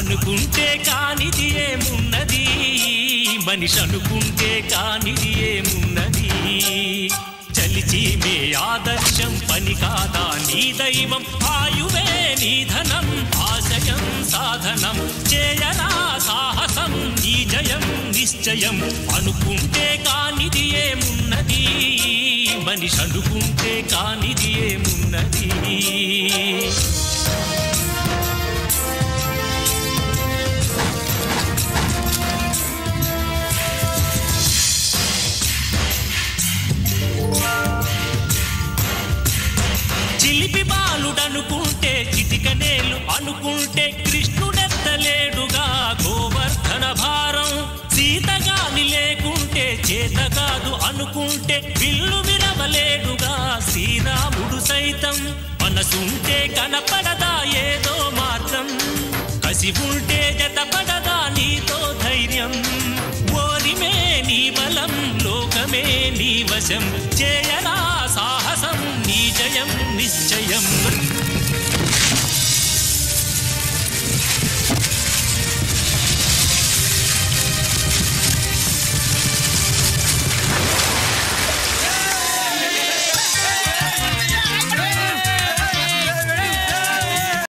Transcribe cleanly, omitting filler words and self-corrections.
అనుకుంటే కానిది ఏమున్నది మనిషి అనుకుంటే కానిది ఏమున్నది చలిచి మే ఆదర్శం పని కాదా నీ దైవం ఆయువే నీ ధనం ఆశయం సాధనం చేయరా సాహసం నీ జయం నిశ్చయం అనుకుంటే కానిది ఏమున్నది మనిషి అనుకుంటే కానిది ఏమున్నది చిలిపి బాలుడనుకుంటే చిటికనేలు అనుకుంటే కృష్ణుడెత్తలేడుగా గోవర్ధన భారం సీతగాని లేకుంటే చేత కాదు అనుకుంటే విల్లు విరవలేడుగా శ్రీరాముడు సైతం మనసుంటే కనపడదా ఏదో మార్గం కసి ఉంటే జతపడదా నీతో ధైర్యం ఓరిమే నీ బలం లోకమే నీ వశం చేయరా సాహసం నీ జయం నిశ్చయం